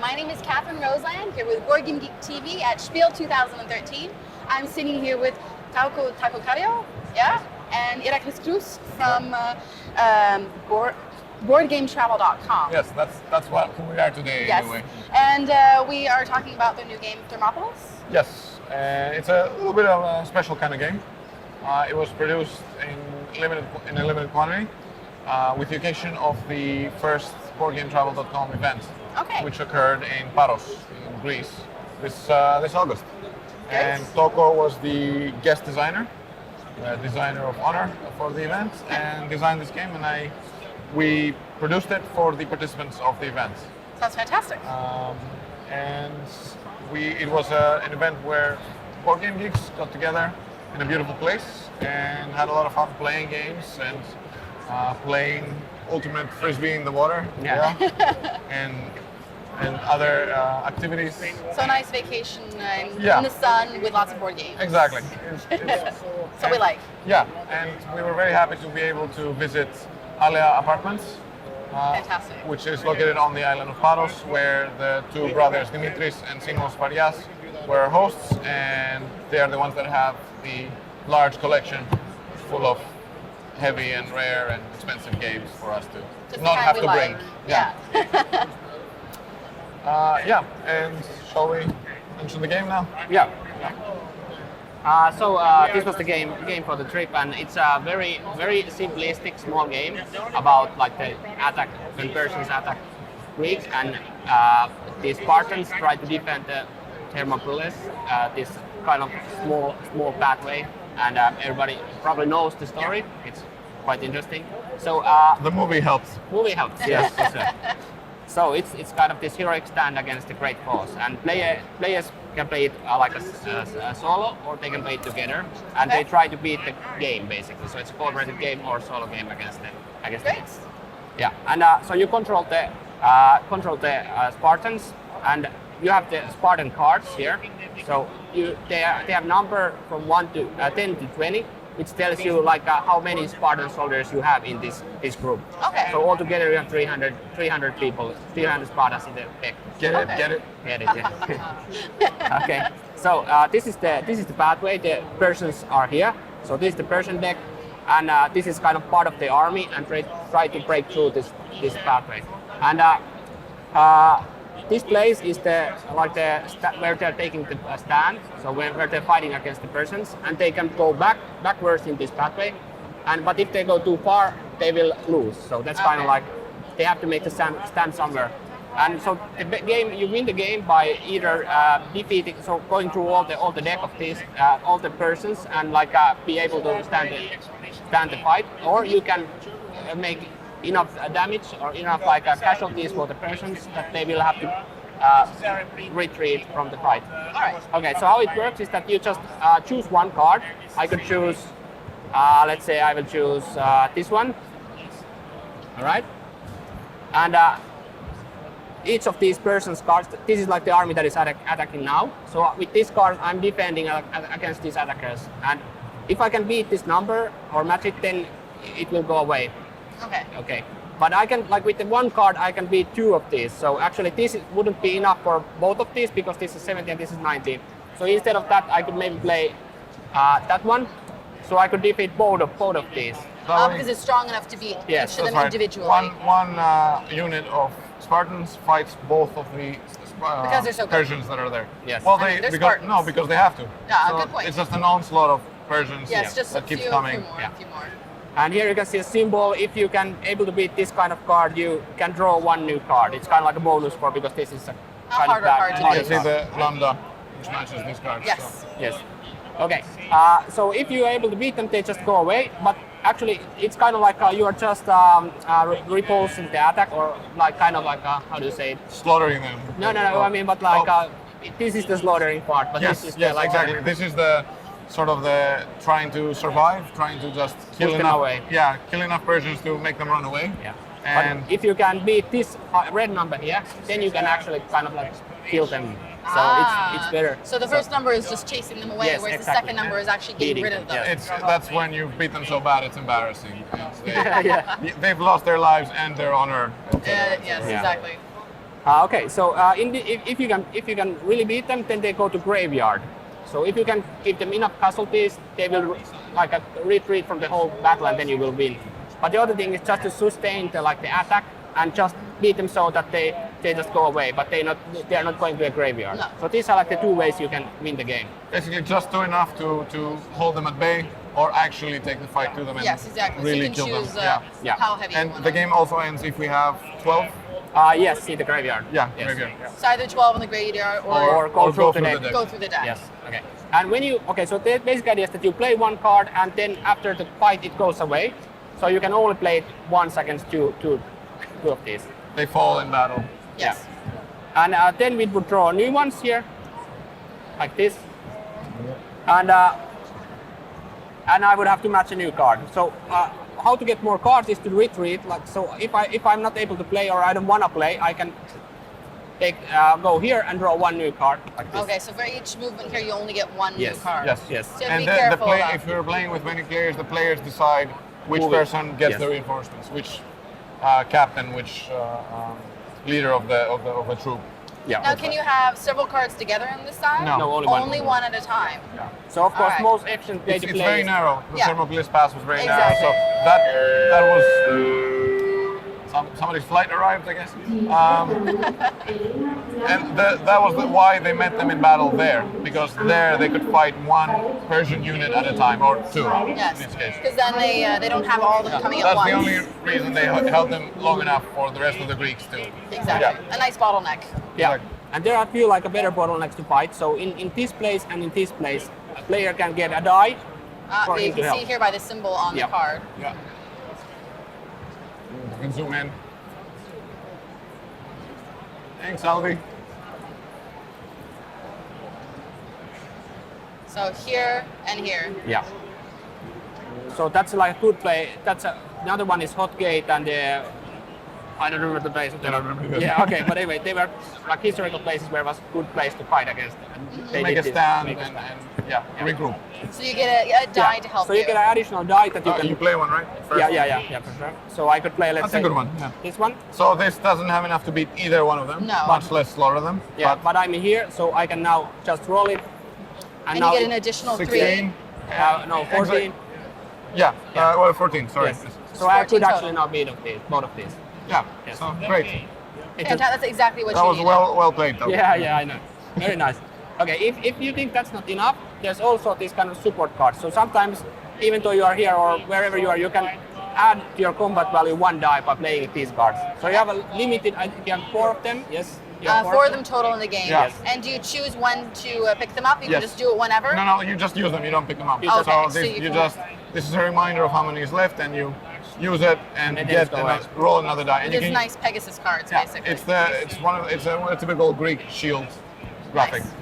My name is Catherine Roseland, here with Board Game Geek TV at Spiel 2013. I'm sitting here with Tauko Takokario, and Iraklis Cruz from BoardGameTravel.com. Yes, that's what who we are today. Yes, anyway. and we are talking about the new game Thermopyles. Yes, it's a little bit of a special kind of game. It was produced in a limited quantity, with the occasion of the first BoardGameTravel.com event, which occurred in Paros, in Greece, this August. And Toko was the guest designer, designer of honor for the event, and designed this game, and we produced it for the participants of the event. Sounds fantastic. It was an event where board game geeks got together in a beautiful place and had a lot of fun playing games and playing ultimate frisbee in the water, and other activities. So a nice vacation in the sun with lots of board games. Exactly. So we like. Yeah, and we were very happy to be able to visit Alea Apartments, Fantastic. which is located on the island of Paros, where the two brothers Dimitris and Simos Varias were hosts, and they are the ones that have the large collection full of heavy and rare and expensive games for us to Just not have to like. bring. Yeah. And shall we mention the game now? Yeah. This was the game for the trip, and it's a very simplistic small game about like the attack when Persians attack Greeks, and the Spartans try to defend the Thermopyles, this kind of small pathway, and everybody probably knows the story. It's quite interesting. So the movie helps. Yes. For sure. So it's kind of this heroic stand against the great cause, and players can play it like a solo, or they can play it together, and they try to beat the game basically. So it's a cooperative game or solo game against the Greeks. Yeah, and so you control the Spartans, and you have the Spartan cards here. So they have number from 1 to 10 to 20. Which tells you like how many Spartan soldiers you have in this group. Okay. So altogether you have 300 people, 300 Spartans in the deck. Get it. Yeah. Okay. So this is the pathway. The Persians are here. So this is the Persian deck, and this is kind of part of the army, and try to break through this pathway. And this place is where they're taking the stand, so where they're fighting against the Persians, and they can go backwards in this pathway. But if they go too far, they will lose. So that's kind of like they have to make the stand somewhere. And so the game, you win the game by either defeating, so going through all the deck of these, all the Persians, and like be able to stand the fight, or you can make enough damage or enough like casualties for the Persians that they will have to retreat from the fight. All right. Okay, so how it works is that you just choose one card. I could choose, let's say I will choose this one. All right. And each of these Persians cards, this is like the army that is attacking now. So with this card, I'm defending against these attackers. And if I can beat this number or match it, then it will go away. Okay. But I can, like with the one card, I can beat 2 of these. So actually this wouldn't be enough for both of these, because this is 70 and this is 90. So instead of that, I could maybe play that one. So I could defeat both of these. Because it's strong enough to beat each of them individually. One unit of Spartans fights both of the because they're so Persians that are there. Yes. Well, because they have to. Yeah, so good point. It's just an onslaught of Persians just that a keeps few coming. more. And here you can see a symbol. If you can able to beat this kind of card, you can draw 1 new card. It's kind of like a bonus score, because this is a kind harder of card to You beat. can see the lambda, which matches these cards. Yes. So. Yes. Okay. So if you're able to beat them, they just go away. But actually, it's kind of like you are just repulsing the attack, or like kind of like how do you say it? Slaughtering them. No. I mean, but like this is the slaughtering part. But Yes, this is exactly. This is the sort of the trying to survive, trying to just kill enough Persians to make them run away. Yeah. And but if you can beat this red number here, then you can actually kind of like kill them. So it's better. So the first number is just chasing them away, Yes, whereas exactly. the second number is actually getting rid of them. that's when you beat them so bad it's embarrassing. Yeah. They've lost their lives and their honor. Yes, exactly. Okay, so if you can really beat them, then they go to graveyard. So if you can give them enough casualties, they will retreat from the whole battle, and then you will win. But the other thing is just to sustain the attack and just beat them so that they just go away, but they are not going to a graveyard. No. So these are the two ways you can win the game. Basically, just do enough to hold them at bay, or actually take the fight to them and Yes, exactly. really so you can kill choose them. Yeah. how heavy you And want the it. game also ends if we have 12. Yes, see the graveyard. Yeah, Yes. graveyard. So either 12 in the graveyard Or go through the deck. go through the deck. Yes. Okay. And so the basic idea is that you play one card, and then after the fight it goes away. So you can only play it once against two of these. They fall in battle. Yes. And then we would draw new ones here, like this. And I would have to match a new card. So how to get more cards is to retreat. So if I'm not able to play or I don't want to play, I can go here and draw one new card like this. Okay, so for each movement here, you only get one Yes. new card. Yes. Yes. So And be careful. if you're playing with many players, the players decide which Who will- person gets yes. the reinforcements, which captain, which leader of the troop. Yeah. Now, can you have several cards together on this side? No. No, only one. Only one at a time. Yeah. So of course Alright. most efficient way It's to very play. narrow. The Yeah. Thermopyles pass was very Exactly. narrow, so that was somebody's flight arrived, I guess. And that was why they met them in battle there, because there they could fight one Persian unit at a time, or two Yes. in this case. Because then they don't have all of them coming at That's once. the only reason they held them long enough for the rest of the Greeks to. Exactly. Yeah. A nice bottleneck. Yeah. Exactly. And there are a few better bottlenecks to fight. So in this place and in this place, a player can get a die for You him to can help. see here by the symbol on Yeah. the card. Yeah. You can zoom in. Thanks, Alvi. So here and here. Yeah. So that's a good play. Another one is Hotgate and I don't remember the place. I don't remember that. Yeah, okay, but anyway, they were historical places where it was a good place to fight against. And they Make did a this, stand make a and stand. yeah, regroup. So you get a die Yeah. to help So you get an additional die that you can. You play one, right? First. Yeah, for sure. So I could play, let's That's say, a good one. Yeah. this one. So this doesn't have enough to beat either one of them. No. Much less slaughter them. Yeah, but I'm here, so I can now just roll it. And now you get an additional 16. 3. no, 14. Yeah. Yeah. Well, 14. Sorry. Yes. So I 14 could total. actually now beat both of these. Yeah. Yes. So great. It's Fantastic. That's exactly what That you was need. well played, though. Yeah, I know. Very nice. Okay, if you think that's not enough, there's also this kind of support cards. So sometimes, even though you are here or wherever you are, you can add to your combat value one die by playing with these cards. So you have a limited, I think you have 4 of them, yes? You have 4 of them total in the game. Yeah. And do you choose when to pick them up? You Yes. can just do it whenever? No, you just use them. You don't pick them up. You just- so Okay, this, so you can- this is a reminder of how many is left, and you use it and And then get it's go away. roll another die. And you Just can, nice Pegasus cards, yeah, basically. it's a typical Greek shield graphic. Nice.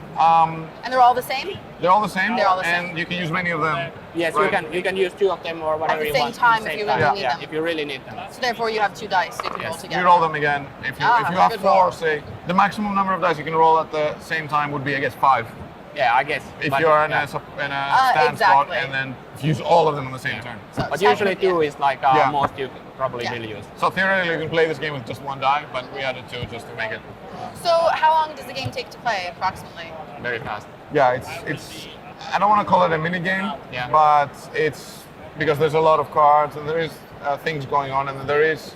And they're all the same? They're all the same, They're all the same. and you can use many of them. Yes, right? you can use 2 of them or whatever the you same want. time if you really need them. If you really need them. So therefore you have 2 dice you can roll Yes. together. You roll them again. If you have good 4, roll. say the maximum number of dice you can roll at the same time would be, I guess, 5. Yeah, I guess. If But, you're in yeah. a stand spot, exactly. and then use all of them on the same turn. So But usually technically- 2 is Yeah. most you probably Yeah. will use. So theoretically, you can play this game with just 1 die, but we added 2 just to make it. So how long does the game take to play, approximately? Very fast. Yeah, it's. I don't want to call it a mini game, Yeah. but it's because there's a lot of cards and there is things going on, and there is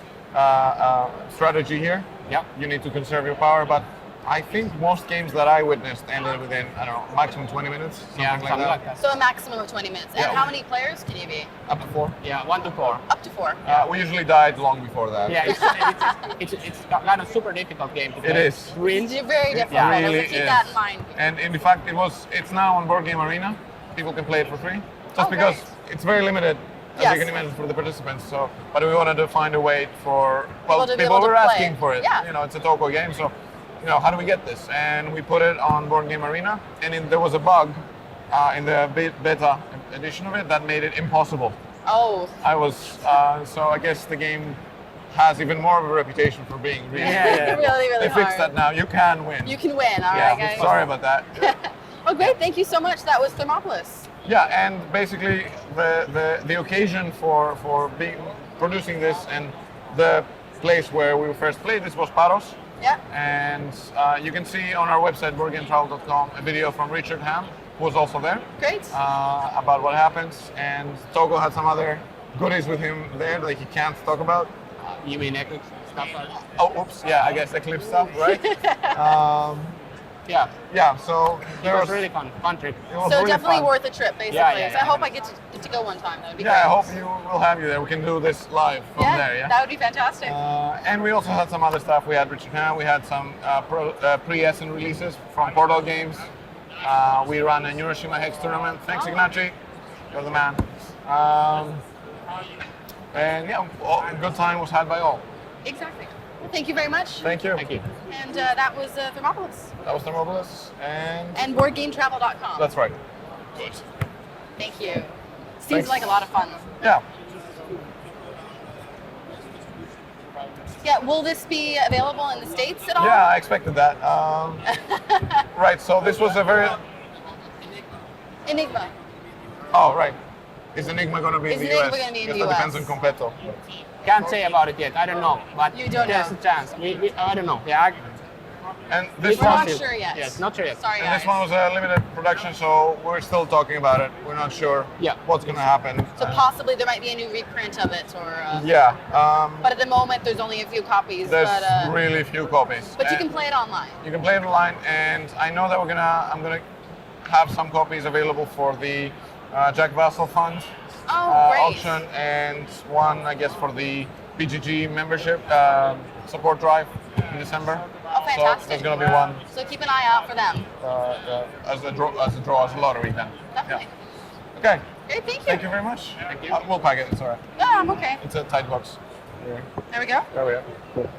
strategy here. Yeah. You need to conserve your power, but I think most games that I witnessed ended within, I don't know, maximum 20 minutes, something, Yeah, like, something that. like that. So a maximum of 20 minutes. And Yeah. how many players can you be? Up to 4. Yeah, 1 to 4. Up to 4. We usually died long before that. Yeah, it's kind of super difficult game to play. It is. It's very difficult. Yeah. It really so keep is. that in mind. And in fact, it's now on Board Game Arena. People can play it for free, just Oh, because great. it's very limited, as Yes. you can imagine, for the participants. So, but we wanted to find a way for People to be people able to were play. asking for it. Yeah. You know, it's a Toko game, so how do we get this? And we put it on Board Game Arena, and there was a bug in the beta edition of it that made it impossible. Oh, I was so I guess the game has even more of a reputation for being really. Yeah. really, really They hard. fixed that now. You can win. You can win, all yeah. right, guys. Sorry about that. Oh, great. Thank you so much. That was Thermopyles. Yeah, and basically the occasion for producing this and the place where we first played. This was Paros. Yeah. And you can see on our website, boardgametravel.com, a video from Richard Ham, who was also there, Great. about what happens. And Togo had some other goodies with him there that he can't talk about. You mean Eclipse stuff? Oh, oops, yeah, I guess Eclipse stuff, right? Yeah. Yeah, so It was really fun trip. it was So really definitely fun. worth a trip, basically. Yeah, So I hope I get to go one time. That would be Yeah, I great. hope you will have you there. We can do this live from there, yeah? That would be fantastic. And we also had some other stuff. We had Richard Ham, we had some pre-Essen releases from Portal Games. We ran a Neuroshima Hex tournament. Thanks, Ignacy. You're the man. And yeah, a good time was had by all. Exactly. Well, thank you very much. Thank you. Thank you. And that was Thermopyles. That was Thermopyles, and And BoardGameTravel.com. that's right. Good. Thank you. Seems Thanks. like a lot of fun. Yeah. Yeah, will this be available in the States at all? Yeah, I expected that. Right, so this was a very... Enigma. Oh, right. Is Enigma going to be Is in the Enigma US? gonna be in Yes, the that depends on US? Competto. Can't say about it yet. I don't know, but You don't there's know. a chance. I don't know. Yeah. And this We're one, not sure yet. Yes, not sure yet. Sorry, and guys. this one was a limited production, so we're still talking about it. We're not sure Yeah. what's going to happen. So possibly there might be a new reprint of it, or. Yeah, But at the moment, there's only a few copies. there's but really few copies. but you And can play it online. You can play it online, and I know that I'm gonna have some copies available for the Jack Vassal Fund Oh, great. auction, and one, I guess, for the BGG membership support drive in December. Oh, fantastic. So there's gonna be one So keep an eye out for them. as a lottery then. Definitely. Yeah. Okay. Great, thank you. Thank you very much. Thank you. We'll pack it. It's alright. Yeah, I'm okay. It's a tight box. There we go. There we are.